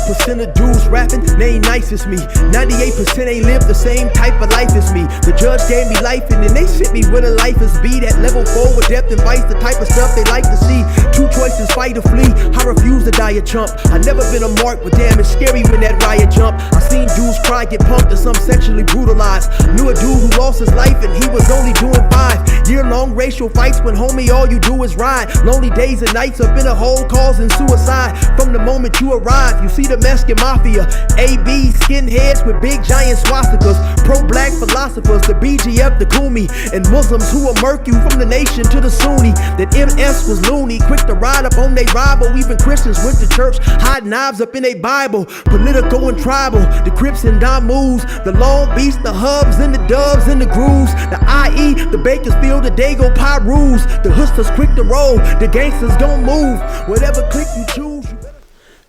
1% of dudes rapping, they ain't nice as me. 98% ain't live the same type of life as me. The judge gave me life and then they sent me where the life is be. That level 4 with depth and vice, the type of stuff they like to see. Two choices, fight or flee. I refuse to die a chump. I never been a mark, but damn, it's scary when that riot jump. I seen dudes cry, get pumped, and some sexually brutalized. Knew a dude who lost his life and he was only doing 5 year-long racial fights when homie all you do is ride. Lonely days and nights up in a hole causing suicide. From the moment you arrive, you see the Mexican mafia, AB skinheads with big giant swastikas, pro-black philosophers, the BGF, the Kumi, and Muslims who will murk you from the nation to the Sunni. That MS was loony, quick to ride up on they rival. Even Christians went to church, hide knives up in they Bible. Political and tribal, the Crips and Damus, the Long Beach, the Hubs and the Dubs and the Grooves, the IE, the Bakersfield, the Dago Pyrus, the Hustlers quick to roll, the gangsters don't move. Whatever click you choose.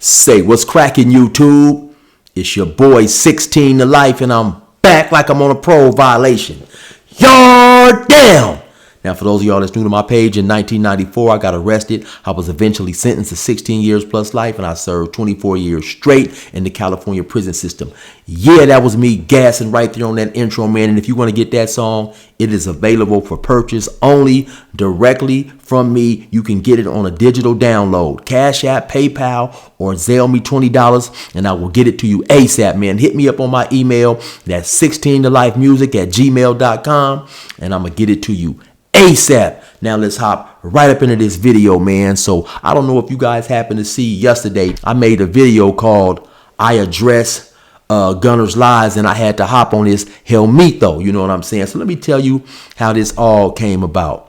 Say what's cracking, YouTube? It's your boy 16 to life, and I'm back like I'm on a parole violation. Yard down. Now, for those of y'all that's new to my page, in 1994, I got arrested. I was eventually sentenced to 16 years plus life, and I served 24 years straight in the California prison system. Yeah, that was me gassing right there on that intro, man. And if you want to get that song, it is available for purchase only directly from me. You can get it on a digital download. Cashapp, PayPal, or Zelle me $20, and I will get it to you ASAP, man. Hit me up on my email. That's 16tolifemusic@gmail.com, and I'm going to get it to you ASAP. Now let's hop right up into this video, man. So I don't know if you guys happened to see yesterday, I made a video called I Address Gunnar's Lies, and I had to hop on this Helmito, you know what I'm saying? So let me tell you how this all came about.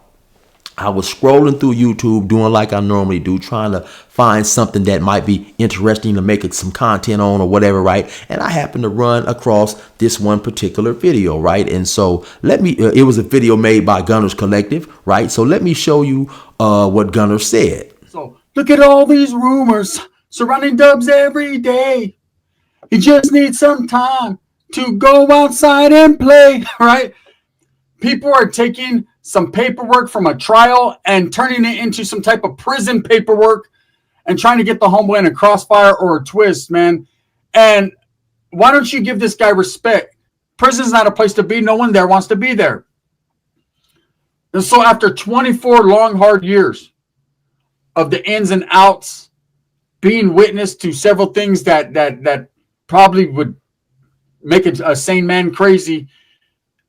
I was scrolling through YouTube, doing like I normally do, trying to find something that might be interesting to make some content on or whatever, right? And I happened to run across this one particular video, right? And so it was a video made by Gunnar's Collective, right? So let me show you what Gunnar said. So look at all these rumors surrounding Dubs every day. He just needs some time to go outside and play, right? People are taking some paperwork from a trial and turning it into some type of prison paperwork and trying to get the homeboy in a crossfire or a twist, man. And why don't you give this guy respect? Prison's not a place to be. No one there wants to be there. And so after 24 long, hard years of the ins and outs, being witness to several things that probably would make a sane man crazy,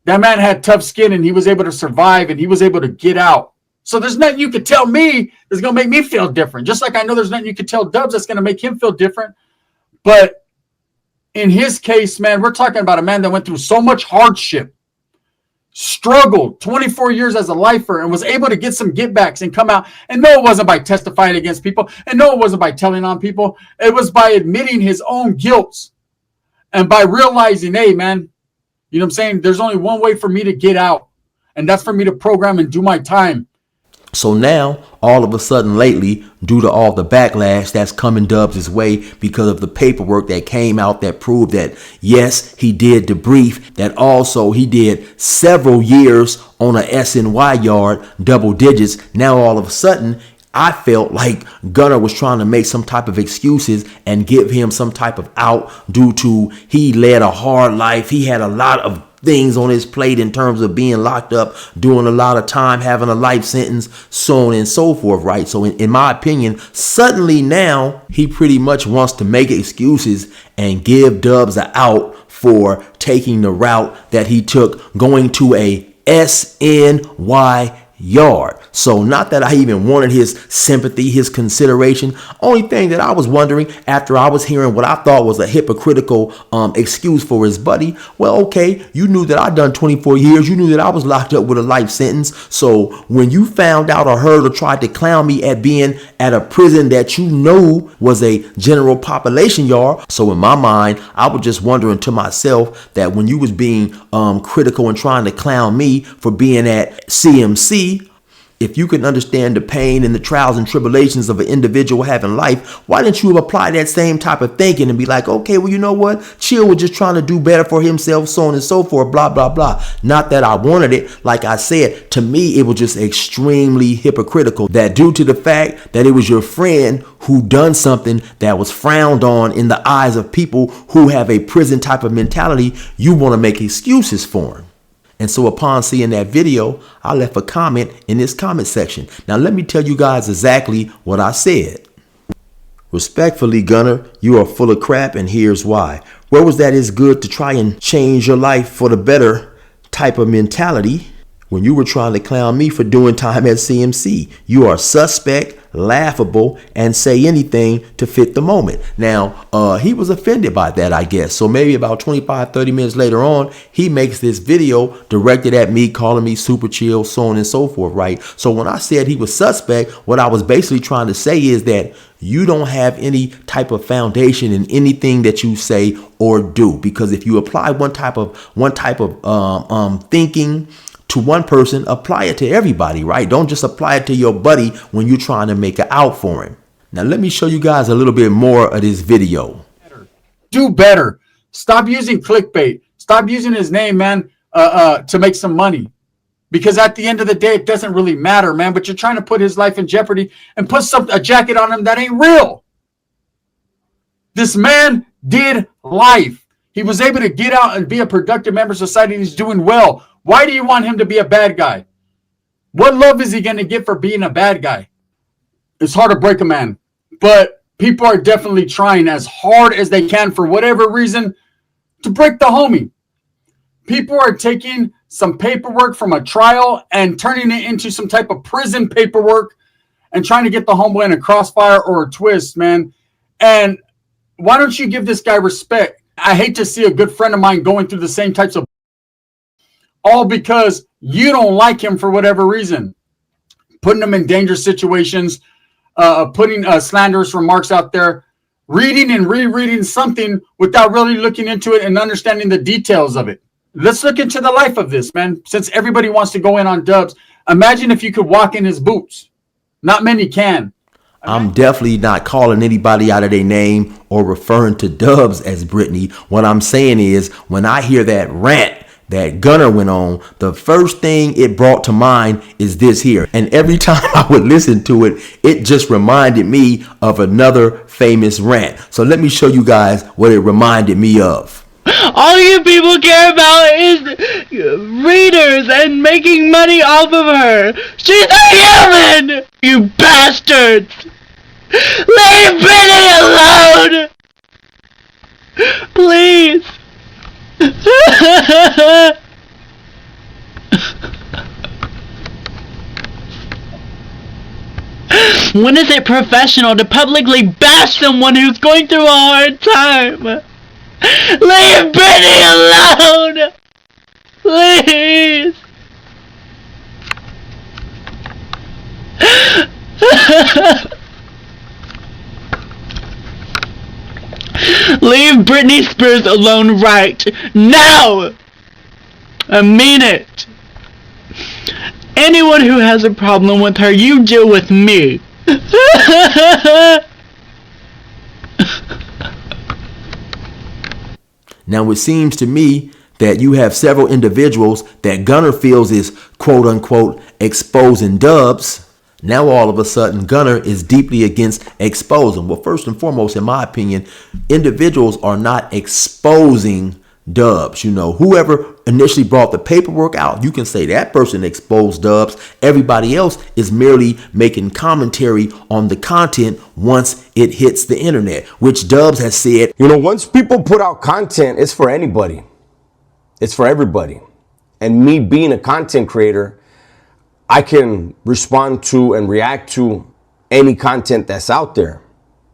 that man had tough skin and he was able to survive and he was able to get out. So there's nothing you could tell me that's going to make me feel different. Just like I know there's nothing you could tell Dubs that's going to make him feel different. But in his case, man, we're talking about a man that went through so much hardship, struggled 24 years as a lifer, and was able to get some get backs and come out. And no, it wasn't by testifying against people. And no, it wasn't by telling on people. It was by admitting his own guilt and by realizing, hey, man, you know what I'm saying? There's only one way for me to get out, and that's for me to program and do my time. So now, all of a sudden lately, due to all the backlash that's coming Dubs' way because of the paperwork that came out that proved that, yes, he did debrief, that also he did several years on a SNY yard, double digits. Now, all of a sudden, I felt like Gunnar was trying to make some type of excuses and give him some type of out due to he led a hard life. He had a lot of things on his plate in terms of being locked up, doing a lot of time, having a life sentence, so on and so forth, right? So in my opinion, suddenly now he pretty much wants to make excuses and give Dubs an out for taking the route that he took, going to a SNY yard. So not that I even wanted his sympathy, his consideration. Only thing that I was wondering after I was hearing what I thought was a hypocritical excuse for his buddy. Well, okay, you knew that I'd done 24 years. You knew that I was locked up with a life sentence. So when you found out or heard or tried to clown me at being at a prison that you knew was a general population yard. So in my mind, I was just wondering to myself that when you was being critical and trying to clown me for being at CMC, If you can understand the pain and the trials and tribulations of an individual having life, why didn't you apply that same type of thinking and be like, okay, well, you know what? Chill was just trying to do better for himself, so on and so forth, blah, blah, blah. Not that I wanted it. Like I said, to me, it was just extremely hypocritical that due to the fact that it was your friend who done something that was frowned on in the eyes of people who have a prison type of mentality, you want to make excuses for him. And so upon seeing that video, I left a comment in this comment section. Now, let me tell you guys exactly what I said. Respectfully, Gunnar, you are full of crap, and here's why. Where was that it's good to try and change your life for the better type of mentality when you were trying to clown me for doing time at CMC? You are suspect, laughable, and say anything to fit the moment. Now, he was offended by that, I guess. So maybe about 25-30 minutes later on, he makes this video directed at me, calling me super chill, so on and so forth, right? So when I said he was suspect, what I was basically trying to say is that you don't have any type of foundation in anything that you say or do, because if you apply one type of thinking to one person, apply it to everybody, right? Don't just apply it to your buddy when you're trying to make it out for him. Now, let me show you guys a little bit more of this video. Do better. Stop using clickbait. Stop using his name, man, to make some money. Because at the end of the day, it doesn't really matter, man. But you're trying to put his life in jeopardy and put a jacket on him that ain't real. This man did life. He was able to get out and be a productive member of society. He's doing well. Why do you want him to be a bad guy? What love is he going to get for being a bad guy? It's hard to break a man, but people are definitely trying as hard as they can for whatever reason to break the homie. People are taking some paperwork from a trial and turning it into some type of prison paperwork and trying to get the homeboy in a crossfire or a twist, man. And why don't you give this guy respect? I hate to see a good friend of mine going through the same types of all because you don't like him for whatever reason. Putting him in dangerous situations, putting slanderous remarks out there, reading and rereading something without really looking into it and understanding the details of it. Let's look into the life of this, man. Since everybody wants to go in on Dubs, imagine if you could walk in his boots. Not many can. I'm definitely not calling anybody out of their name or referring to Dubs as Brittany. What I'm saying is, when I hear that rant that Gunnar went on, the first thing it brought to mind is this here. And every time I would listen to it, it just reminded me of another famous rant. So let me show you guys what it reminded me of. All you people care about is readers and making money off of her. She's a human, you bastards. Leave Brittany alone. Please. When is it professional to publicly bash someone who's going through a hard time? Leave Brittany alone! Please! Leave Britney Spears alone right now! I mean it! Anyone who has a problem with her, you deal with me! Now, it seems to me that you have several individuals that Gunnar feels is quote unquote exposing Dubs. Now, all of a sudden, Gunnar is deeply against exposing. Well, first and foremost, in my opinion, individuals are not exposing Dubs. You know, whoever initially brought the paperwork out, you can say that person exposed Dubs. Everybody else is merely making commentary on the content once it hits the internet, which Dubs has said. You know, once people put out content, it's for anybody. It's for everybody. And me being a content creator, I can respond to and react to any content that's out there.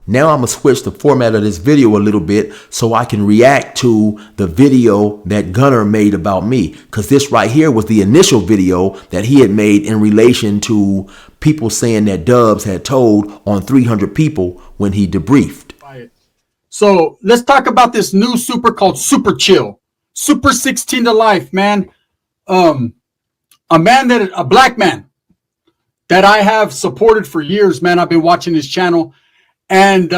Now I'm going to switch the format of this video a little bit so I can react to the video that Gunnar made about me. Because this right here was the initial video that he had made in relation to people saying that Dubs had told on 300 people when he debriefed. So let's talk about this new super called Super Chill. Super 16 to life, man. A black man that I have supported for years, man. I've been watching his channel. And,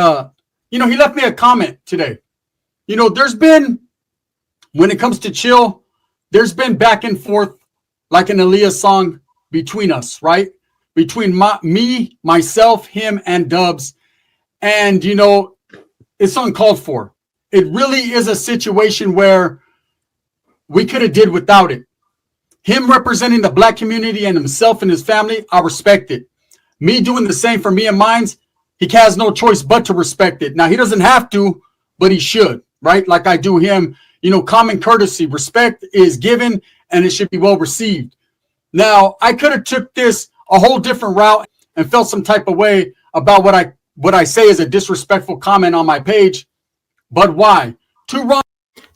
he left me a comment today. There's been, when it comes to chill, there's been back and forth like an Aaliyah song between us, right? Between me, myself, him, and Dubs. And, it's uncalled for. It really is a situation where we could have did without it. Him representing the black community and himself and his family, I respect it. Me doing the same for me and mines, he has no choice but to respect it. Now, he doesn't have to, but he should, right? Like I do him. Common courtesy, respect is given, and it should be well received. Now, I could have took this a whole different route and felt some type of way about what I say is a disrespectful comment on my page. But why? Two wrong.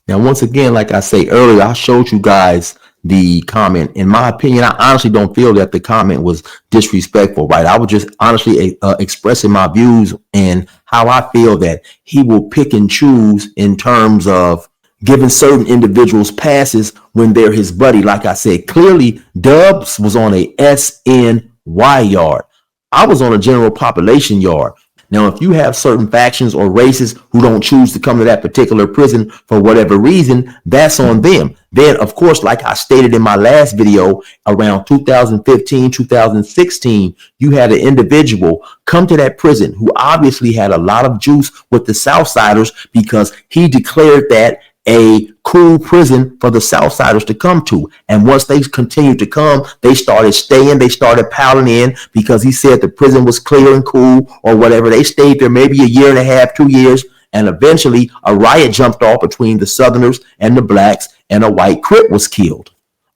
Now, once again, like I say earlier, I showed you guys the comment. In my opinion, I honestly don't feel that the comment was disrespectful, right? I was just honestly expressing my views and how I feel that he will pick and choose in terms of giving certain individuals passes when they're his buddy. Like I said, clearly Dubs was on a SNY yard. I was on a general population yard. Now, if you have certain factions or races who don't choose to come to that particular prison for whatever reason, that's on them. Then, of course, like I stated in my last video, around 2015, 2016, you had an individual come to that prison who obviously had a lot of juice with the Southsiders because he declared that a cool prison for the Southsiders to come to. And once they continued to come, they started staying, they started piling in because he said the prison was clear and cool or whatever. They stayed there maybe a year and a half, 2 years, and eventually a riot jumped off between the Southerners and the blacks, and a white Crip was killed.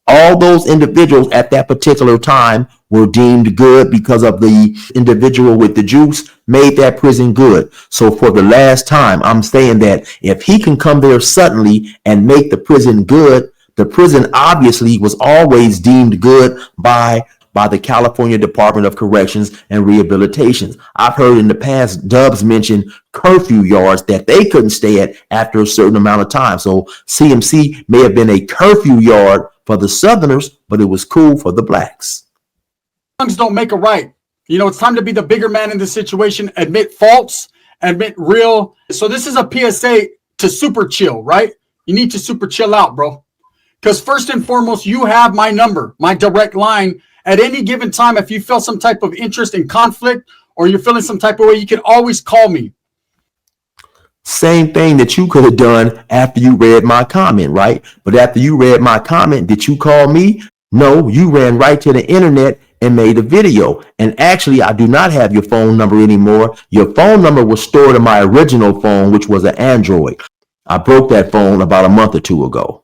All those individuals at that particular time were deemed good because of the individual with the juice made that prison good. So for the last time, I'm saying that if he can come there suddenly and make the prison good, the prison obviously was always deemed good by the California Department of Corrections and Rehabilitation. I've heard in the past Dubs mention curfew yards that they couldn't stay at after a certain amount of time. So CMC may have been a curfew yard for the Southerners, but it was cool for the blacks. Wrongs don't make a right. It's time to be the bigger man in this situation, admit faults, admit real. So this is a PSA to super chill, right? You need to super chill out, bro. Because first and foremost, you have my number, my direct line. At any given time, if you feel some type of interest in conflict or you're feeling some type of way, you can always call me. Same thing that you could have done after you read my comment, right? But after you read my comment, did you call me? No, you ran right to the internet and made a video. And actually, I do not have your phone number anymore. Your phone number was stored in my original phone, which was an Android. I broke that phone about a month or two ago.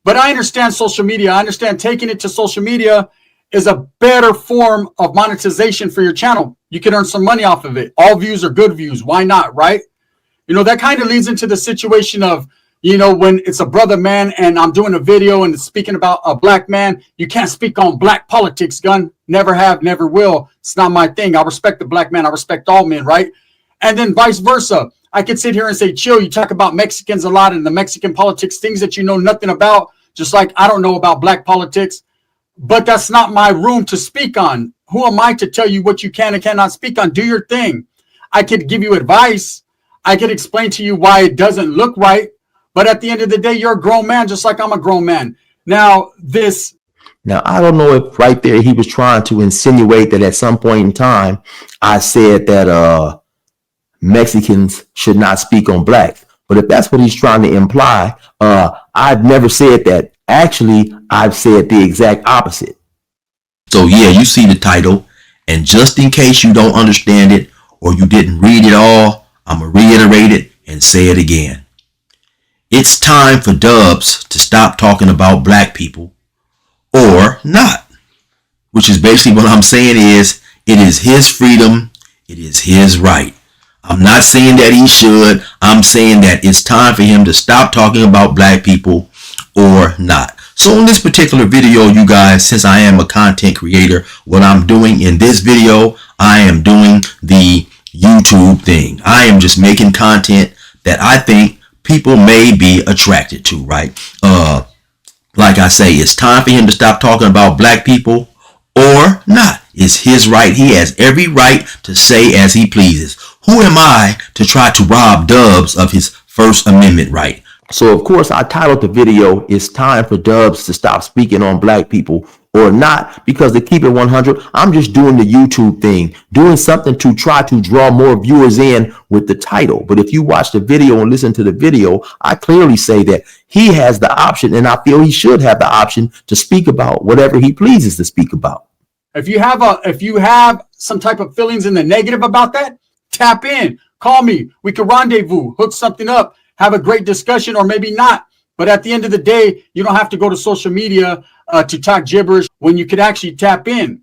But I understand social media. I understand taking it to social media is a better form of monetization for your channel. You can earn some money off of it. All views are good views. Why not, right? That kind of leads into the situation of, when it's a brother man and I'm doing a video and it's speaking about a black man, you can't speak on black politics, Gun. Never have, never will. It's not my thing. I respect the black man. I respect all men, right? And then vice versa. I could sit here and say, chill, you talk about Mexicans a lot and the Mexican politics, things that you know nothing about, just like I don't know about black politics. But that's not my room to speak on. Who am I to tell you what you can and cannot speak on? Do your thing. I could give you advice. I could explain to you why it doesn't look right. But at the end of the day, you're a grown man, just like I'm a grown man. Now, I don't know if right there he was trying to insinuate that at some point in time, I said that Mexicans should not speak on blacks. But if that's what he's trying to imply, I've never said that. Actually, I've said the exact opposite. So yeah, you see the title. And just in case you don't understand it or you didn't read it all, I'm going to reiterate it and say it again. It's time for Dubs to stop talking about black people or not. Which is basically what I'm saying is it is his freedom. It is his right. I'm not saying that he should. I'm saying that it's time for him to stop talking about black people or not. So in this particular video, you guys, since I am a content creator, what I'm doing in this video, I am doing the YouTube thing. I am just making content that I think people may be attracted to, right? Like I say, it's time for him to stop talking about black people or not. It's his right. He has every right to say as he pleases. Who am I to try to rob Dubs of his First Amendment right? So, of course, I titled the video, "It's Time for Dubs to Stop Speaking on Black People or Not," because to keep it 100, I'm just doing the YouTube thing, doing something to try to draw more viewers in with the title. But if you watch the video and listen to the video, I clearly say that he has the option, and I feel he should have the option to speak about whatever he pleases to speak about. If you have some type of feelings in the negative about that, tap in, call me. We can rendezvous, hook something up, have a great discussion, or maybe not. But at the end of the day, you don't have to go to social media to talk gibberish when you could actually tap in.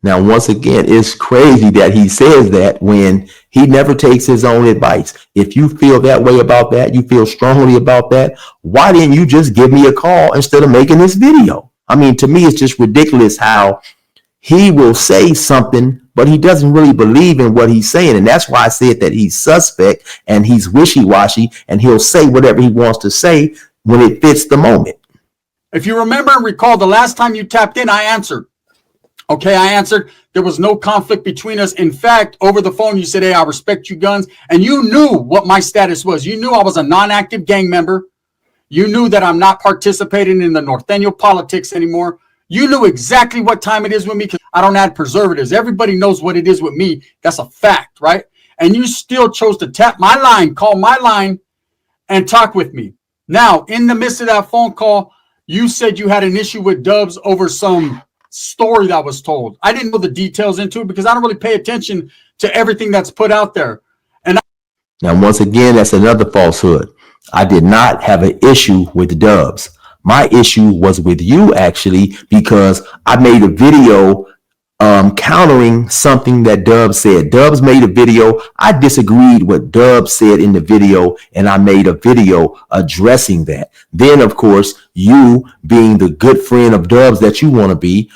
Now, once again, it's crazy that he says that when he never takes his own advice. If you feel that way about that, you feel strongly about that, why didn't you just give me a call instead of making this video? I mean, to me, it's just ridiculous how he will say something, but he doesn't really believe in what he's saying. And that's why I said that he's suspect and he's wishy-washy, and he'll say whatever he wants to say when it fits the moment. If you remember and recall, the last time you tapped in, I answered. Okay, I answered. There was no conflict between us. In fact, over the phone, you said, "Hey, I respect you, Guns." And you knew what my status was. You knew I was a non-active gang member. You knew that I'm not participating in the Norteño politics anymore. You knew exactly what time it is with me because I don't add preservatives. Everybody knows what it is with me. That's a fact, right? And you still chose to tap my line, call my line, and talk with me. Now, in the midst of that phone call, you said you had an issue with Dubs over some story that was told. I didn't know the details into it because I don't really pay attention to everything that's put out there. Now, once again, that's another falsehood. I did not have an issue with Dubs. My issue was with you, actually, because I made a video countering something that Dubs said. Dubs made a video. I disagreed what Dubs said in the video, and I made a video addressing that. Then, of course, you, being the good friend of Dubs that you want to be,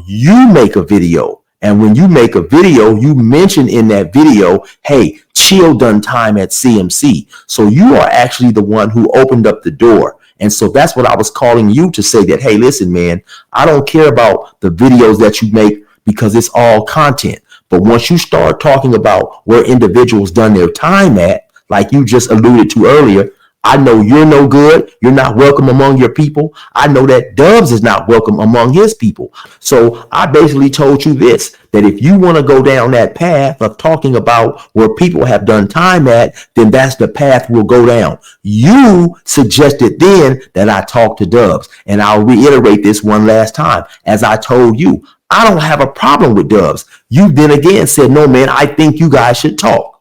you make a video. And when you make a video, you mention in that video, "Hey, Chill done time at CMC." So you are actually the one who opened up the door. And so that's what I was calling you to say, that, hey, listen, man, I don't care about the videos that you make because it's all content. But once you start talking about where individuals done their time at, like you just alluded to earlier, I know you're no good. You're not welcome among your people. I know that Dubs is not welcome among his people. So I basically told you this, that if you want to go down that path of talking about where people have done time at, then that's the path we'll go down. You suggested then that I talk to Dubs. And I'll reiterate this one last time. As I told you, I don't have a problem with Dubs. You then again said, "No, man, I think you guys should talk."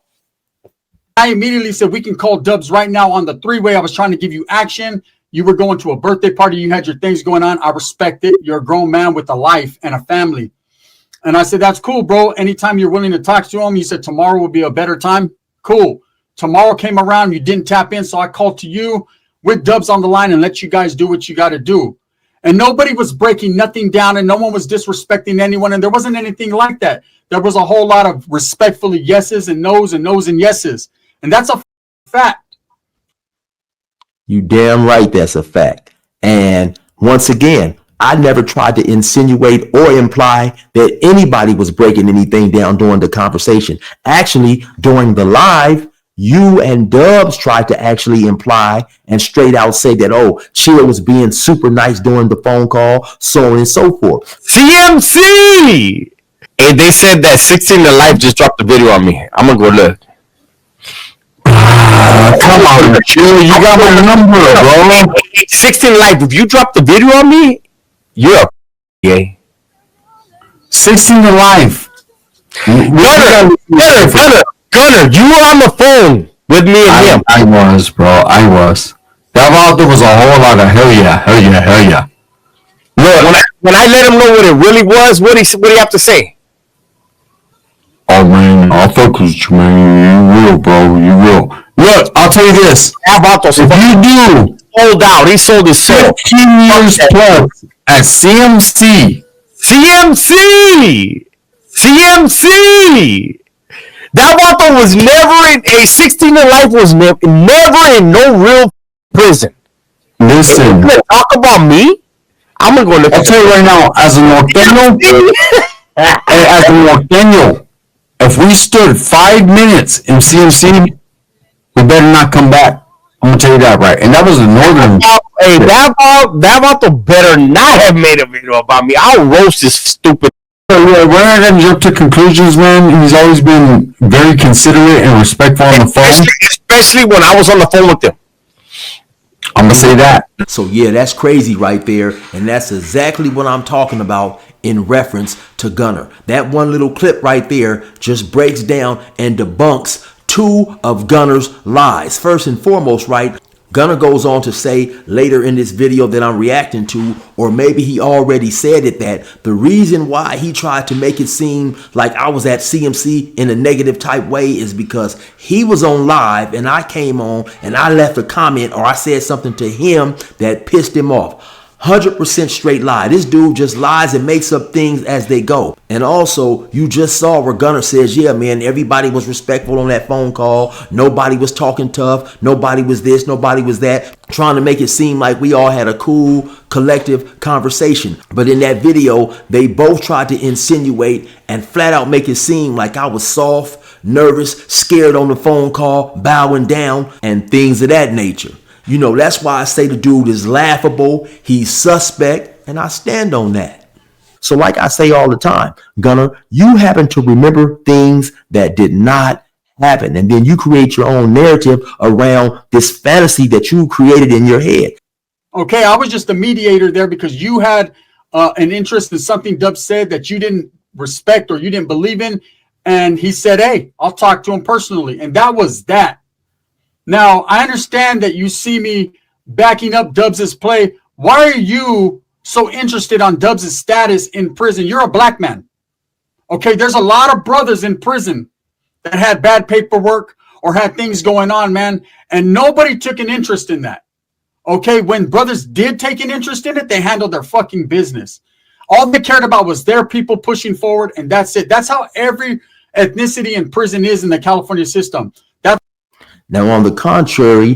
I immediately said, "We can call Dubs right now on the three-way." I was trying to give you action. You were going to a birthday party. You had your things going on. I respect it. You're a grown man with a life and a family. And I said, "That's cool, bro. Anytime you're willing to talk to him." You said tomorrow will be a better time. Cool. Tomorrow came around. You didn't tap in. So I called to you with Dubs on the line and let you guys do what you got to do. And nobody was breaking nothing down, and no one was disrespecting anyone. And there wasn't anything like that. There was a whole lot of respectfully yeses and no's and yeses. And that's a fact. You damn right that's a fact. And once again, I never tried to insinuate or imply that anybody was breaking anything down during the conversation. Actually, during the live, you and Dubs tried to actually imply and straight out say that, "Oh, Chill was being super nice during the phone call," so on and so forth. CMC! And they said that 16 to Life just dropped the video on me. I'm gonna go look. Come on, Chill. You got my number, bro. 16 to Life, if you drop the video on me, you're a gay. 16 to Life. Gunnar, you were on the phone with me and him. I was, bro. I was. That out there was a whole lot of hell yeah. Look, when I let him know what it really was, what do you have to say? "Oh, man, I'll fuck with you, man. You will, bro. You will." Look, I'll tell you this. If you do Sold out. He sold his soul. 15 years plus at CMC. That Vato was never in a 16 to Life was never in no real prison. Listen. If you talk about me, I'm gonna go look. I'll tell you right now, as a Norteño, as a Daniel, if we stood 5 minutes in CMC, we better not come back. I'm gonna tell you that right. And that was a northern. Hey, that vato better not have made a video about me. I'll roast this stupid. We're not gonna jump to conclusions, man. He's always been very considerate and respectful on the phone. Especially when I was on the phone with him. I'm gonna say that. So yeah, that's crazy right there. And that's exactly what I'm talking about in reference to Gunnar. That one little clip right there just breaks down and debunks two of Gunnar's lies. First and foremost, right, Gunnar goes on to say later in this video that I'm reacting to, or maybe he already said it, that the reason why he tried to make it seem like I was at CMC in a negative type way is because he was on live and I came on and I left a comment or I said something to him that pissed him off. 100% straight lie. This dude just lies and makes up things as they go. And also, you just saw where Gunnar says, yeah, man, everybody was respectful on that phone call. Nobody was talking tough. Nobody was this. Nobody was that. Trying to make it seem like we all had a cool, collective conversation. But in that video, they both tried to insinuate and flat out make it seem like I was soft, nervous, scared on the phone call, bowing down, and things of that nature. You know, that's why I say the dude is laughable, he's suspect, and I stand on that. So like I say all the time, Gunnar, you happen to remember things that did not happen. And then you create your own narrative around this fantasy that you created in your head. Okay, I was just a mediator there because you had an interest in something Dub said that you didn't respect or you didn't believe in. And he said, hey, I'll talk to him personally. And that was that. Now, I understand that you see me backing up Dubs' play. Why are you so interested on Dubs' status in prison? You're a black man. Okay, there's a lot of brothers in prison that had bad paperwork or had things going on, man, and nobody took an interest in that. Okay, when brothers did take an interest in it, they handled their fucking business. All they cared about was their people pushing forward, and that's it. That's how every ethnicity in prison is in the California system. Now, on the contrary,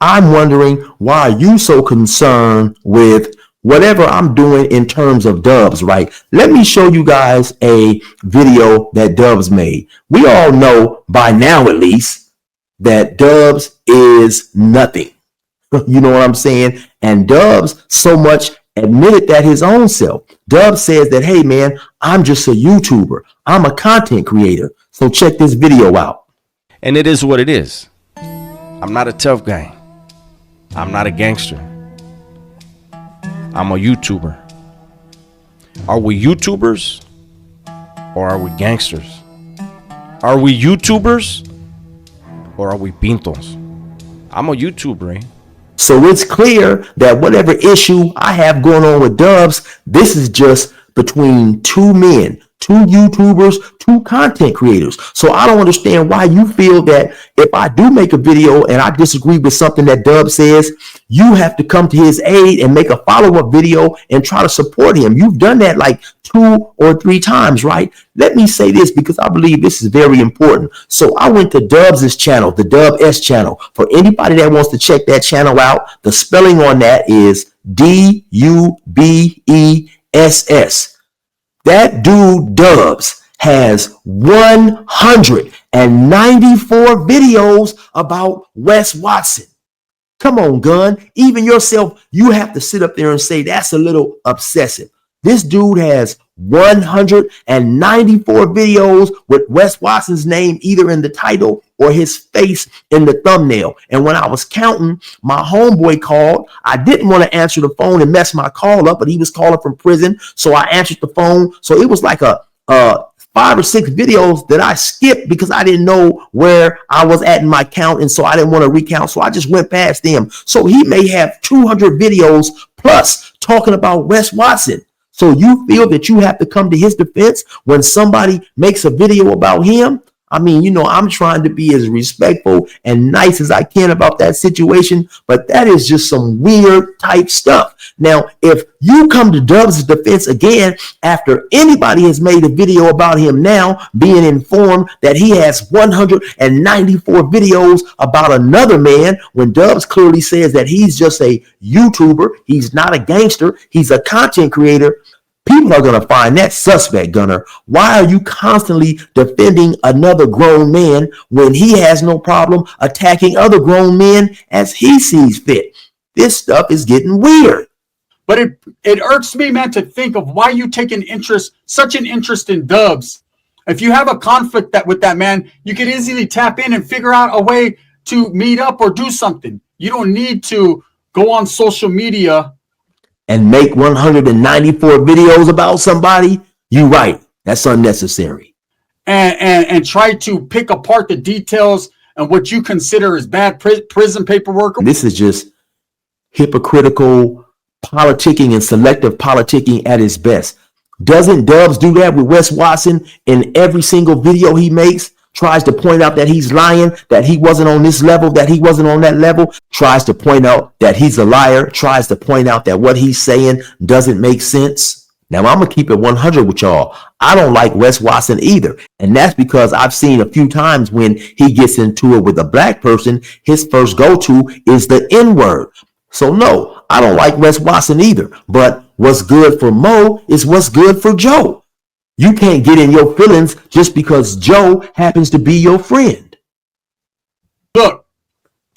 I'm wondering, why are you so concerned with whatever I'm doing in terms of Dubs, right? Let me show you guys a video that Dubs made. We all know by now, at least, that Dubs is nothing. You know what I'm saying? And Dubs so much admitted that his own self. Dubs says that, hey, man, I'm just a YouTuber. I'm a content creator. So check this video out. And it is what it is. I'm not a tough guy. I'm not a gangster. I'm a YouTuber. Are we YouTubers or are we gangsters? Are we YouTubers or are we pintos? I'm a YouTuber, eh? So it's clear that whatever issue I have going on with Dubs, this is just between two men, two YouTubers, two content creators. So I don't understand why you feel that if I do make a video and I disagree with something that Dub says, you have to come to his aid and make a follow-up video and try to support him. You've done that like 2 or 3 times, right? Let me say this because I believe this is very important. So I went to Dubs' channel, the Dub S channel. For anybody that wants to check that channel out, the spelling on that is DUBESS. That dude Dubs has 194 videos about Wes Watson. Come on, Gun. Even yourself, you have to sit up there and say that's a little obsessive. This dude has 194 videos with Wes Watson's name either in the title or his face in the thumbnail. And when I was counting, my homeboy called. I didn't want to answer the phone and mess my call up, but he was calling from prison. So I answered the phone. So it was like a 5 or 6 videos that I skipped because I didn't know where I was at in my count. And so I didn't want to recount. So I just went past them. So he may have 200 videos plus talking about Wes Watson. So you feel that you have to come to his defense when somebody makes a video about him? I mean, you know, I'm trying to be as respectful and nice as I can about that situation, but that is just some weird type stuff. Now, if you come to Dubs' defense again after anybody has made a video about him now, being informed that he has 194 videos about another man, when Dubs clearly says that he's just a YouTuber, he's not a gangster, he's a content creator, people are going to find that suspect, Gunnar. Why are you constantly defending another grown man when he has no problem attacking other grown men as he sees fit? This stuff is getting weird. But it irks me, man, to think of why you take such an interest in Dubs. If you have a conflict with that man, you could easily tap in and figure out a way to meet up or do something. You don't need to go on social media and make 194 videos about somebody. You right. That's unnecessary. And try to pick apart the details and what you consider as bad prison paperwork. This is just hypocritical politicking and selective politicking at its best. Doesn't Dubs do that with Wes Watson in every single video he makes? Tries to point out that he's lying, that he wasn't on this level, that he wasn't on that level, tries to point out that he's a liar, tries to point out that what he's saying doesn't make sense. Now, I'm going to keep it 100 with y'all. I don't like Wes Watson either. And that's because I've seen a few times when he gets into it with a black person, his first go-to is the N-word. So no, I don't like Wes Watson either. But what's good for Mo is what's good for Joe. You can't get in your feelings just because Joe happens to be your friend. Look,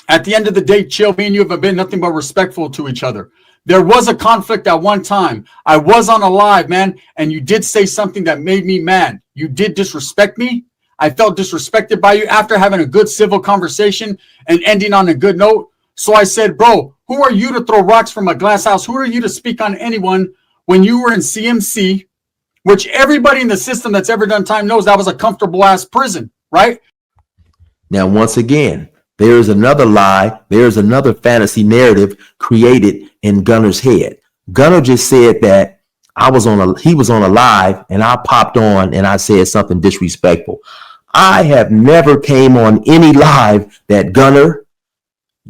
at the end of the day, Chill, me and you have been nothing but respectful to each other. There was a conflict at one time. I was on a live, man, and you did say something that made me mad. You did disrespect me. I felt disrespected by you after having a good civil conversation and ending on a good note. So I said, bro, who are you to throw rocks from a glass house? Who are you to speak on anyone when you were in CMC, which everybody in the system that's ever done time knows that was a comfortable ass prison, right? Now, once again, there's another lie. There's another fantasy narrative created in Gunnar's head. Gunnar just said that he was on a live and I popped on and I said something disrespectful. I have never came on any live that Gunnar,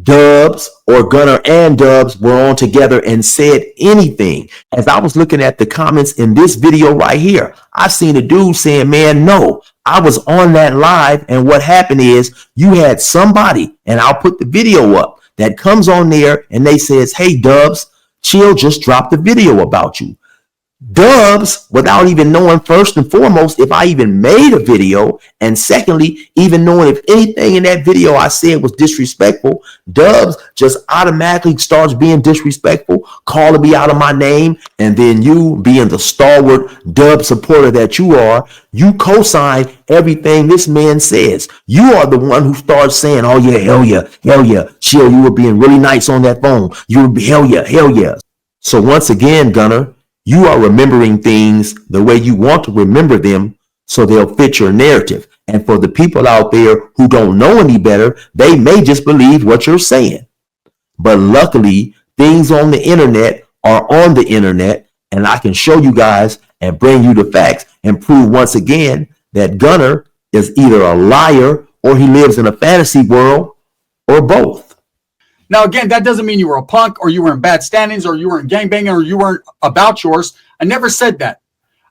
Dubs, or Gunnar and Dubs were on together and said anything. As I was looking at the comments in this video right here, I seen a dude saying, man, no, I was on that live. And what happened is you had somebody, and I'll put the video up, that comes on there and they says, hey, Dubs, Chill just dropped the video about you. Dubs, without even knowing first and foremost if I even made a video, and secondly, even knowing if anything in that video I said was disrespectful, Dubs just automatically starts being disrespectful, calling me out of my name, and then you, being the stalwart Dub supporter that you are, you co-sign everything this man says. You are the one who starts saying, oh yeah, hell yeah, Chill, you were being really nice on that phone. You would be hell yeah. So once again, Gunnar, you are remembering things the way you want to remember them so they'll fit your narrative. And for the people out there who don't know any better, they may just believe what you're saying. But luckily, things on the internet are on the internet, and I can show you guys and bring you the facts and prove once again that Gunnar is either a liar or he lives in a fantasy world or both. Now, again, that doesn't mean you were a punk or you were in bad standings or you were in gangbanging or you weren't about yours. I never said that.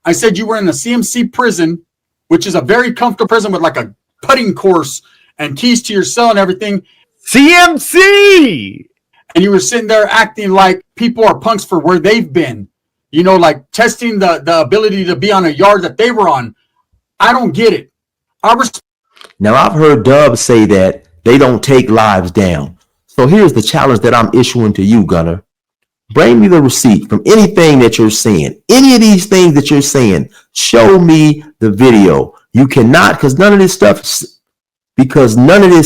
I said you were in a CMC prison, which is a very comfortable prison with like a putting course and keys to your cell and everything. CMC! And you were sitting there acting like people are punks for where they've been. You know, like testing the ability to be on a yard that they were on. I don't get it. Now, I've heard Dubs say that they don't take lives down. So here's the challenge that I'm issuing to you, Gunnar. Bring me the receipt from anything that you're saying. Any of these things that you're saying, show me the video. You cannot, because none of this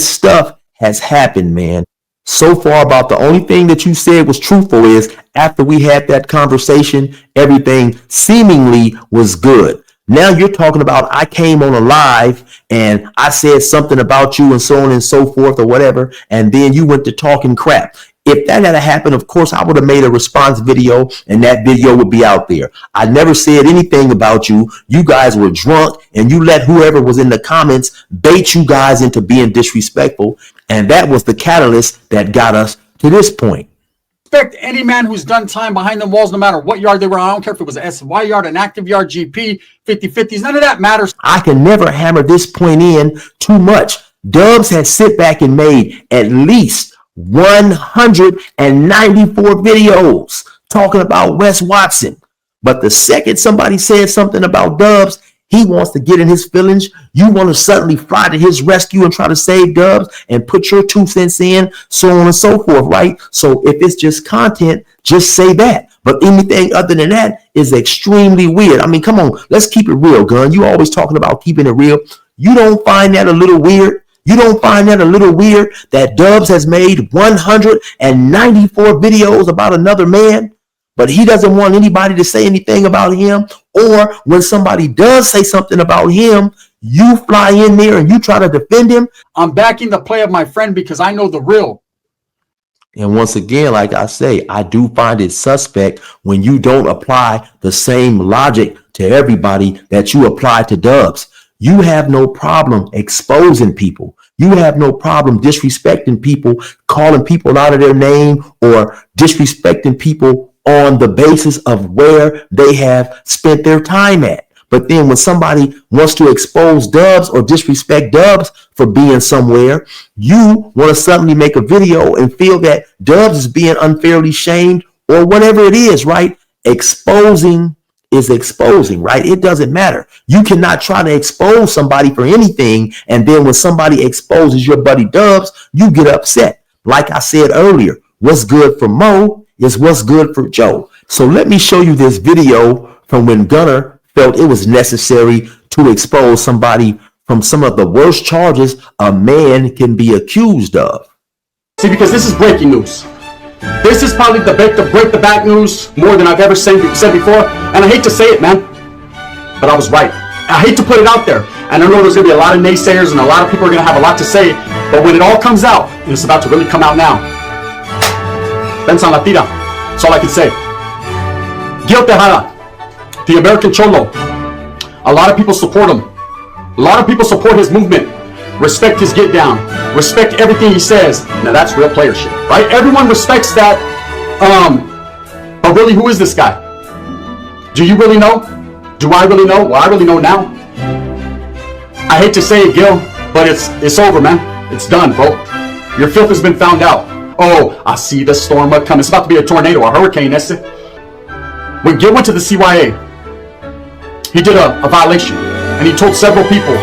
stuff has happened, man. So far about the only thing that you said was truthful is after we had that conversation, everything seemingly was good. Now you're talking about I came on a live and I said something about you and so on and so forth or whatever, and then you went to talking crap. If that had happened, of course, I would have made a response video and that video would be out there. I never said anything about you. You guys were drunk and you let whoever was in the comments bait you guys into being disrespectful, and that was the catalyst that got us to this point. Respect any man who's done time behind the walls, no matter what yard they were on. I don't care if it was a SY yard, an active yard, GP, 50-50s. None of that matters. I can never hammer this point in too much. Dubs has sit back and made at least 194 videos talking about Wes Watson. But the second somebody says something about Dubs, he wants to get in his feelings. You want to suddenly fly to his rescue and try to save Dubs and put your 2 cents in, so on and so forth, right? So if it's just content, just say that. But anything other than that is extremely weird. I mean, come on, let's keep it real, Gun. You always talking about keeping it real. You don't find that a little weird? You don't find that a little weird that Dubs has made 194 videos about another man? But he doesn't want anybody to say anything about him. Or when somebody does say something about him, you fly in there and you try to defend him. I'm backing the play of my friend because I know the real. And once again, like I say, I do find it suspect when you don't apply the same logic to everybody that you apply to Dubs. You have no problem exposing people. You have no problem disrespecting people, calling people out of their name, or disrespecting people on the basis of where they have spent their time at. But then when somebody wants to expose Dubs or disrespect Dubs for being somewhere, you want to suddenly make a video and feel that Dubs is being unfairly shamed or whatever it is, right? Exposing is exposing, right? It doesn't matter. You cannot try to expose somebody for anything, and then when somebody exposes your buddy Dubs, you get upset. Like I said earlier, what's good for Mo is what's good for Joe. So let me show you this video from when Gunnar felt it was necessary to expose somebody from some of the worst charges a man can be accused of. See, because this is breaking news. This is probably the break the back news more than I've ever said before. And I hate to say it, man, but I was right. I hate to put it out there. And I know there's going to be a lot of naysayers and a lot of people are going to have a lot to say. But when it all comes out, and it's about to really come out now, Pensa la tira. That's all I can say. Gil Tejada, the American Cholo. A lot of people support him. A lot of people support his movement. Respect his get down. Respect everything he says. Now that's real playership, right? Everyone respects that. But really, who is this guy? Do you really know? Do I really know? Well, I really know now. I hate to say it, Gil, but it's over, man. It's done, bro. Your filth has been found out. Oh, I see the storm coming. It's about to be a tornado, a hurricane, that's it. When Gil went to the CYA, he did a violation, and he told several people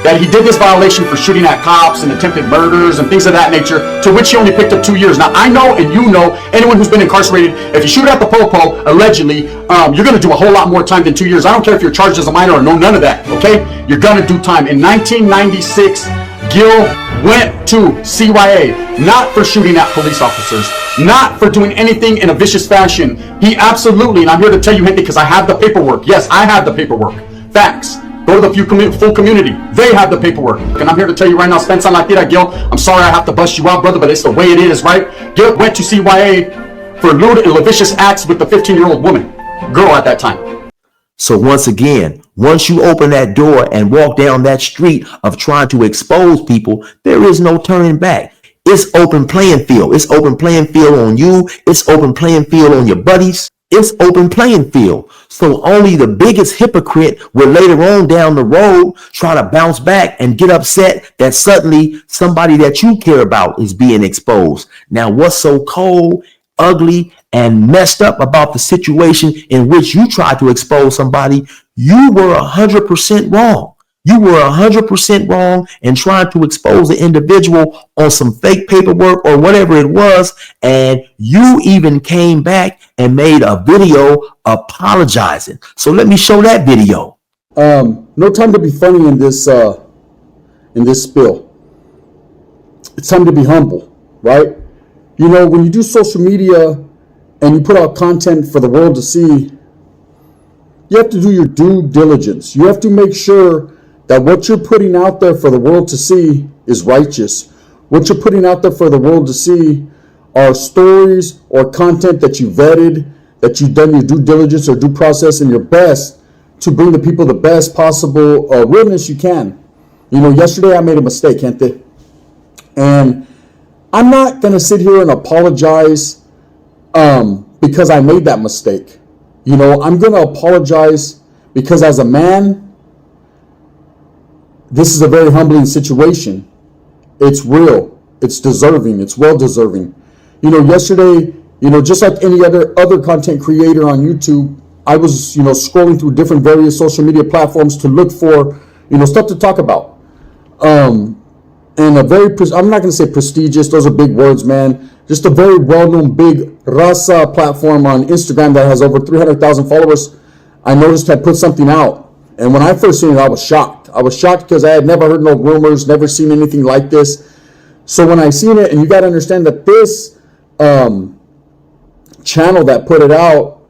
that he did this violation for shooting at cops and attempted murders and things of that nature, to which he only picked up 2 years. Now, I know, and you know, anyone who's been incarcerated, if you shoot at the popo, allegedly, you're going to do a whole lot more time than 2 years. I don't care if you're charged as a minor or no, none of that, okay? You're going to do time. In 1996, Gil went to CYA, not for shooting at police officers, not for doing anything in a vicious fashion. He absolutely, and I'm here to tell you, gente, because I have the paperwork. Yes, I have the paperwork. Facts. Go to the full community. They have the paperwork. And I'm here to tell you right now, Spencer Latira, Gil, I'm sorry I have to bust you out, brother, but it's the way it is, right? Gil went to CYA for lewd and lascivious acts with the 15-year-old woman, girl at that time. So once again, once you open that door and walk down that street of trying to expose people, there is no turning back. It's open playing field. It's open playing field on you. It's open playing field on your buddies. It's open playing field. So only the biggest hypocrite will later on down the road try to bounce back and get upset that suddenly somebody that you care about is being exposed. Now, what's so cold, ugly, and messed up about the situation in which you try to expose somebody? You were 100% wrong. You were 100% wrong in trying to expose an individual on some fake paperwork or whatever it was. And you even came back and made a video apologizing. So let me show that video. No time to be funny in this spill. It's time to be humble, right? You know, when you do social media and you put out content for the world to see, you have to do your due diligence. You have to make sure that what you're putting out there for the world to see is righteous. What you're putting out there for the world to see are stories or content that you vetted, that you've done your due diligence or due process and your best to bring the people the best possible realness you can. You know, yesterday I made a mistake, gente. And I'm not going to sit here and apologize because I made that mistake. You know, I'm going to apologize because as a man, this is a very humbling situation. It's real. It's deserving. It's well deserving. You know, yesterday, you know, just like any other content creator on YouTube, I was, scrolling through different various social media platforms to look for, stuff to talk about. And I'm not going to say prestigious, those are big words, man. Just a very well-known big Raza platform on Instagram that has over 300,000 followers, I noticed had put something out. And when I first seen it, I was shocked. I was shocked because I had never heard no rumors, never seen anything like this. So when I seen it, and you got to understand that this channel that put it out,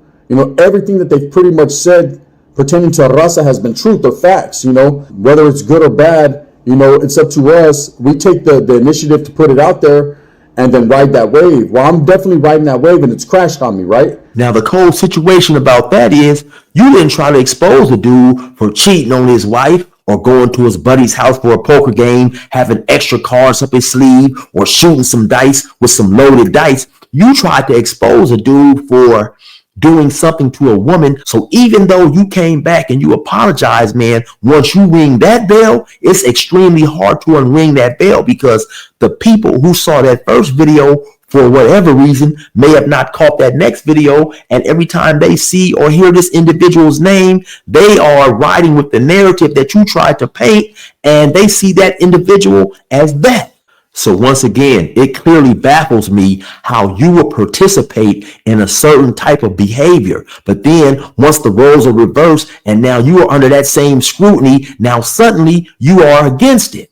everything that they've pretty much said pertaining to Raza has been truth or facts, whether it's good or bad, it's up to us. We take the initiative to put it out there and then ride that wave. Well, I'm definitely riding that wave, and it's crashed on me, right? Now, the cold situation about that is you didn't try to expose the dude for cheating on his wife or going to his buddy's house for a poker game, having extra cards up his sleeve, or shooting some dice with some loaded dice. You tried to expose a dude for doing something to a woman. So even though you came back and you apologized, man, once you ring that bell, it's extremely hard to unring that bell, because the people who saw that first video, for whatever reason, may have not caught that next video. And every time they see or hear this individual's name, they are riding with the narrative that you tried to paint, and they see that individual as that. So once again, it clearly baffles me how you will participate in a certain type of behavior. But then once the roles are reversed and now you are under that same scrutiny, now suddenly you are against it.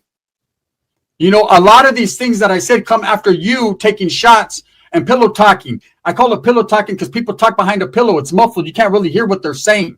A lot of these things that I said come after you taking shots and pillow talking. I call it pillow talking because people talk behind a pillow. It's muffled. You can't really hear what they're saying.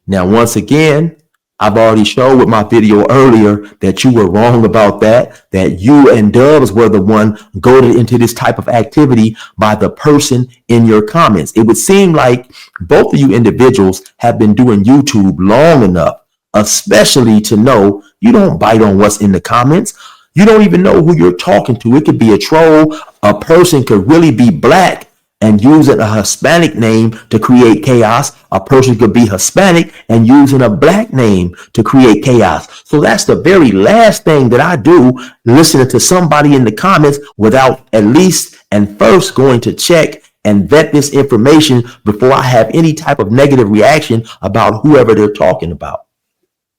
Now, once again, I've already showed with my video earlier that you were wrong about that you and Dubs were the one goaded into this type of activity by the person in your comments. It would seem like both of you individuals have been doing YouTube long enough, especially to know you don't bite on what's in the comments. You don't even know who you're talking to. It could be a troll. A person could really be black and using a Hispanic name to create chaos. A person could be Hispanic and using a black name to create chaos. So that's the very last thing that I do, listening to somebody in the comments without at least and first going to check and vet this information before I have any type of negative reaction about whoever they're talking about.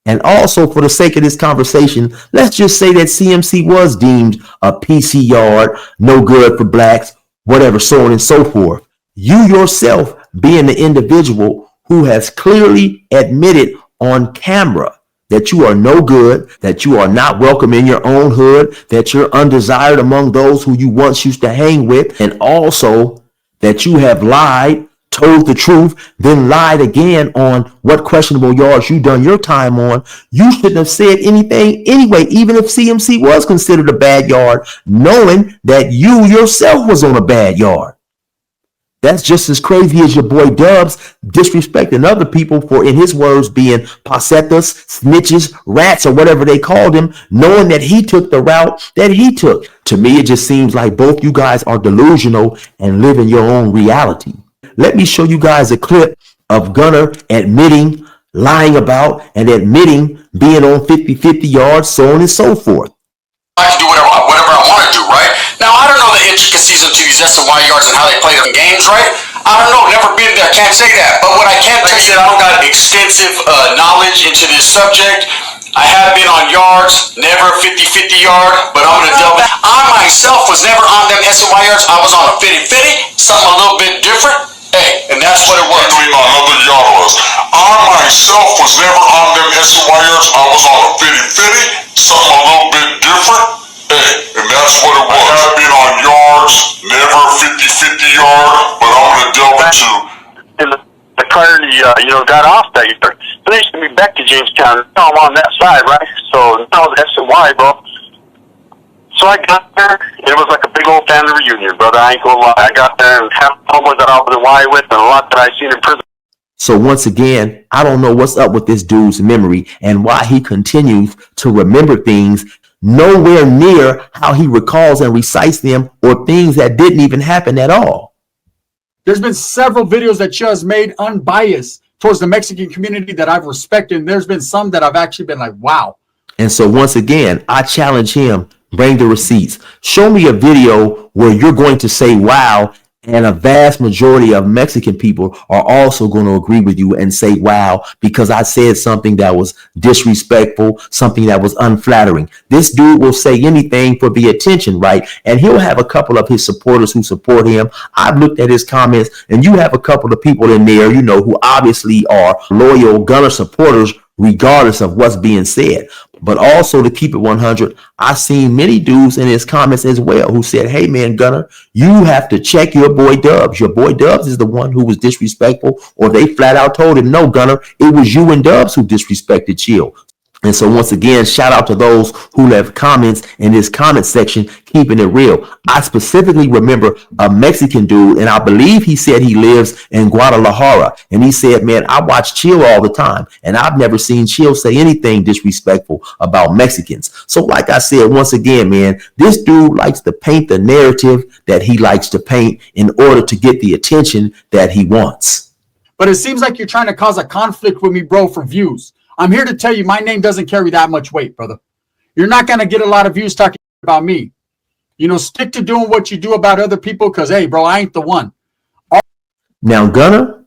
And also, for the sake of this conversation, let's just say that CMC was deemed a PC yard, no good for blacks, whatever, so on and so forth. You yourself being the individual who has clearly admitted on camera that you are no good, that you are not welcome in your own hood, that you're undesired among those who you once used to hang with, and also that you have lied, told the truth, then lied again on what questionable yards you done your time on. You shouldn't have said anything anyway, even if CMC was considered a bad yard, knowing that you yourself was on a bad yard. That's just as crazy as your boy Dubs disrespecting other people for, in his words, being pasetas, snitches, rats, or whatever they called him, knowing that he took the route that he took. To me, it just seems like both you guys are delusional and living your own reality. Let me show you guys a clip of Gunnar admitting, lying about, and admitting being on 50-50 yards, so on and so forth. I can do whatever I want to do, right? Now, I don't know the intricacies into these S and Y yards and how they play them games, right? I don't know, never been there, can't say that. But what I can tell you, I don't got extensive knowledge into this subject. I have been on yards, never a 50-50 yard, but I'm going to delve in. I myself was never on them S and Y yards. I was on a 50-50, something a little bit different. Hey, and that's what it was. Another yard was. I myself was never on them S and Y yards. I was on a 50-50, something a little bit different. Hey, and that's what it was. I have been on yards, never a 50-50 yard, but I'm going to delve into. And the clearly, got off that yard. But they used to be back to Jamestown. Now I'm on that side, right? So now it's S and Y, bro. So I got there, it was like a big old family reunion, brother. I ain't gonna lie. I got there and half the homeboys that I was in Y with and a lot that I seen in prison. So once again, I don't know what's up with this dude's memory and why he continues to remember things nowhere near how he recalls and recites them, or things that didn't even happen at all. There's been several videos that Chuz made unbiased towards the Mexican community that I've respected, and there's been some that I've actually been like, wow. And so once again, I challenge him, bring the receipts. Show me a video where you're going to say wow And a vast majority of Mexican people are also going to agree with you and say, wow, because I said something that was disrespectful, something that was unflattering. This dude will say anything for the attention, right? And he'll have a couple of his supporters who support him. I've looked at his comments, and you have a couple of people in there, you know, who obviously are loyal Gunnar supporters, regardless of what's being said. But also, to keep it 100, I've seen many dudes in his comments as well who said, hey man, Gunnar, you have to check your boy Dubs. Your boy Dubs is the one who was disrespectful, or they flat out told him, no, Gunnar, it was you and Dubs who disrespected Chill. And so once again, shout out to those who left comments in this comment section, keeping it real. I specifically remember a Mexican dude, and I believe he said he lives in Guadalajara. And he said, man, I watch Chill all the time, and I've never seen Chill say anything disrespectful about Mexicans. So like I said, once again, man, this dude likes to paint the narrative that he likes to paint in order to get the attention that he wants. But it seems like you're trying to cause a conflict with me, bro, for views. I'm here to tell you my name doesn't carry that much weight, brother. You're not going to get a lot of views talking about me. You know, stick to doing what you do about other people because, hey, bro, I ain't the one. Now, Gunnar,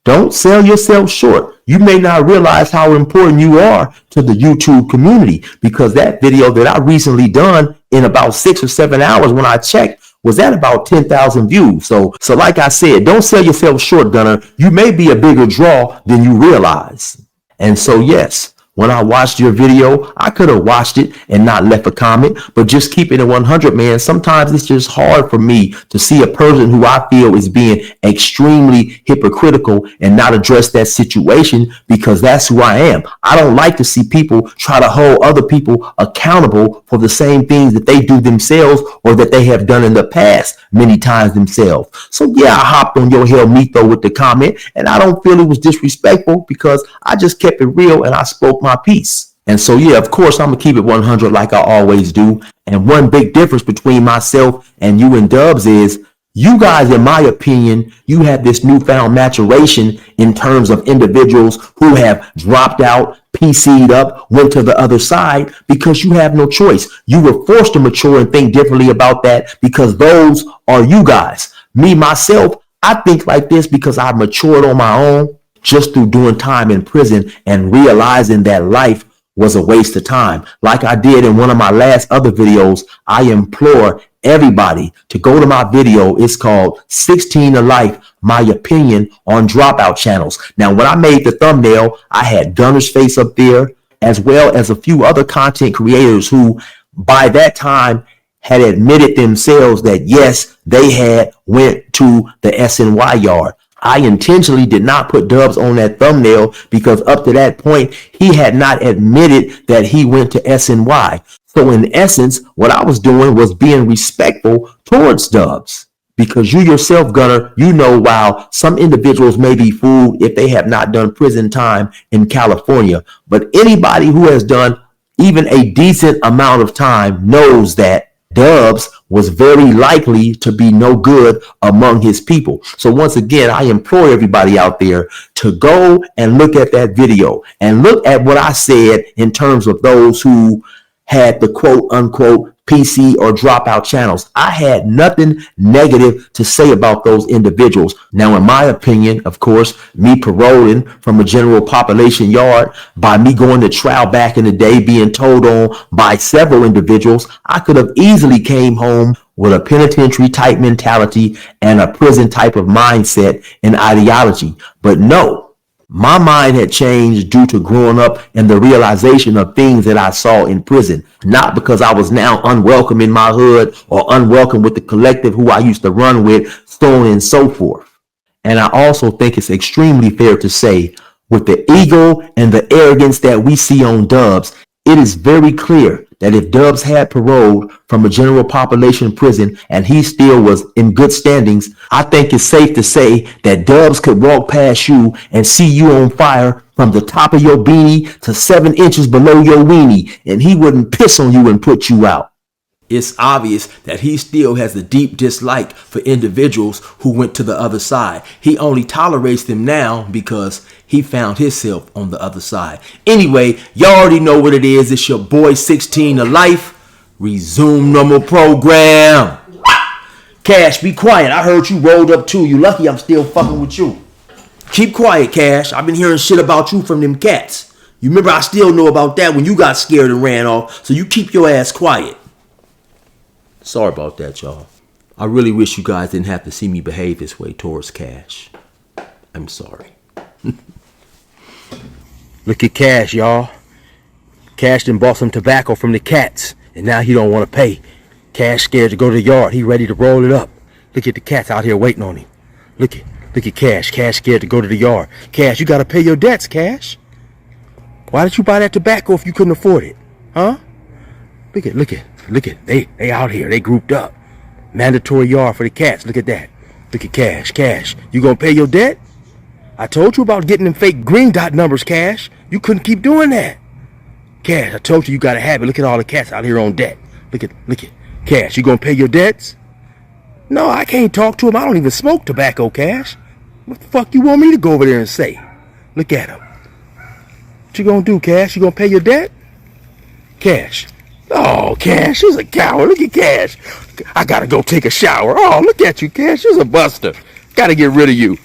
don't sell yourself short. You may not realize how important you are to the YouTube community, because that video that I recently done in about 6 or 7 hours when I checked was at about 10,000 views. So like I said, don't sell yourself short, Gunnar. You may be a bigger draw than you realize. And so, yes, when I watched your video, I could have watched it and not left a comment, but just keeping it 100, man, sometimes it's just hard for me to see a person who I feel is being extremely hypocritical and not address that situation, because that's who I am. I don't like to see people try to hold other people accountable for the same things that they do themselves or that they have done in the past many times themselves. So yeah, I hopped on your Hell Mito with the comment, and I don't feel it was disrespectful because I just kept it real and I spoke my piece. And so yeah, of course I'm gonna keep it 100 like I always do. And one big difference between myself and you and Dubs is, you guys, in my opinion, you have this newfound maturation in terms of individuals who have dropped out, PC'd up, went to the other side because you have no choice. You were forced to mature and think differently about that because those are you guys. Me, myself, I think like this because I matured on my own, just through doing time in prison and realizing that life was a waste of time. Like I did in one of my last other videos, I implore everybody to go to my video. It's called 16 to Life, My Opinion on Dropout Channels. Now, when I made the thumbnail, I had Gunnar's face up there, as well as a few other content creators who by that time had admitted themselves that yes, they had went to the SNY yard. I intentionally did not put Dubs on that thumbnail because up to that point, he had not admitted that he went to SNY. So in essence, what I was doing was being respectful towards Dubs, because you yourself, Gunnar, you know, while some individuals may be fooled if they have not done prison time in California, but anybody who has done even a decent amount of time knows that Dubs was very likely to be no good among his people. So once again, I implore everybody out there to go and look at that video and look at what I said in terms of those who had the quote unquote PC or dropout channels. I had nothing negative to say about those individuals. Now, in my opinion, of course, me paroling from a general population yard, by me going to trial back in the day, being told on by several individuals, I could have easily came home with a penitentiary type mentality and a prison type of mindset and ideology. But no, my mind had changed due to growing up and the realization of things that I saw in prison, not because I was now unwelcome in my hood or unwelcome with the collective who I used to run with, so on and so forth. And I also think it's extremely fair to say, with the ego and the arrogance that we see on Dubs, it is very clear that if Dubs had paroled from a general population prison and he still was in good standings, I think it's safe to say that Dubs could walk past you and see you on fire from the top of your beanie to 7 inches below your weenie, and he wouldn't piss on you and put you out. It's obvious that he still has a deep dislike for individuals who went to the other side. He only tolerates them now because he found himself on the other side. Anyway, y'all already know what it is. It's your boy 16 to Life. Resume normal program. Cash, be quiet. I heard you rolled up too. You lucky I'm still fucking with you. Keep quiet, Cash. I've been hearing shit about you from them cats. You remember I still know about that when you got scared and ran off, so you keep your ass quiet. Sorry about that, y'all. I really wish you guys didn't have to see me behave this way towards Cash. I'm sorry. Look at Cash, y'all. Cash done bought some tobacco from the cats, and now he don't want to pay. Cash scared to go to the yard. He ready to roll it up. Look at the cats out here waiting on him. Look at Cash. Cash scared to go to the yard. Cash, you gotta pay your debts, Cash. Why did you buy that tobacco if you couldn't afford it? Huh? Look at. They out here. They grouped up. Mandatory yard for the cats. Look at that. Look at Cash. Cash, you gonna pay your debt? I told you about getting them fake green dot numbers, Cash. You couldn't keep doing that. Cash, I told you gotta have it. Look at all the cats out here on debt. Look at. Cash, you gonna pay your debts? No, I can't talk to him. I don't even smoke tobacco, Cash. What the fuck you want me to go over there and say? Look at him. What you gonna do, Cash? You gonna pay your debt? Cash. Oh, Cash, you's a coward. Look at Cash. I gotta go take a shower. Oh, look at you, Cash. You's a buster. Gotta get rid of you.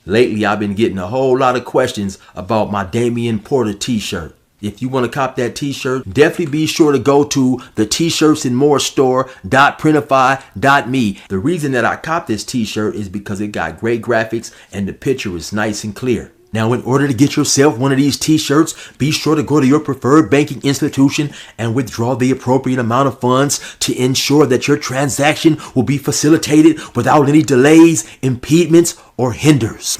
Lately, I've been getting a whole lot of questions about my Damian Porter t-shirt. If you want to cop that t-shirt, definitely be sure to go to the t-shirtsandmorestore.printify.me. The reason that I copped this t-shirt is because it got great graphics and the picture is nice and clear. Now, in order to get yourself one of these t-shirts, be sure to go to your preferred banking institution and withdraw the appropriate amount of funds to ensure that your transaction will be facilitated without any delays, impediments, or hinders.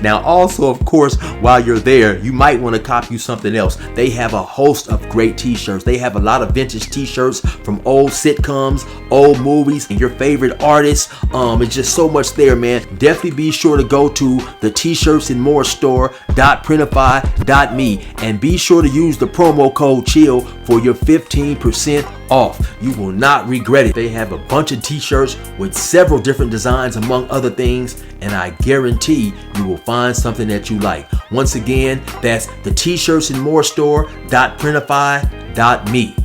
Now, also, of course, while you're there, you might want to cop you something else. They have a host of great t-shirts. They have a lot of vintage t-shirts from old sitcoms, old movies, and your favorite artists. It's just so much there, man. Definitely be sure to go to the t-shirtsandmorestore.printify.me and be sure to use the promo code CHILL for your 15% off. You will not regret it. They have a bunch of t-shirts with several different designs among other things, and I guarantee you will find something that you like. Once again, that's the t-shirtsandmorestore.printify.me.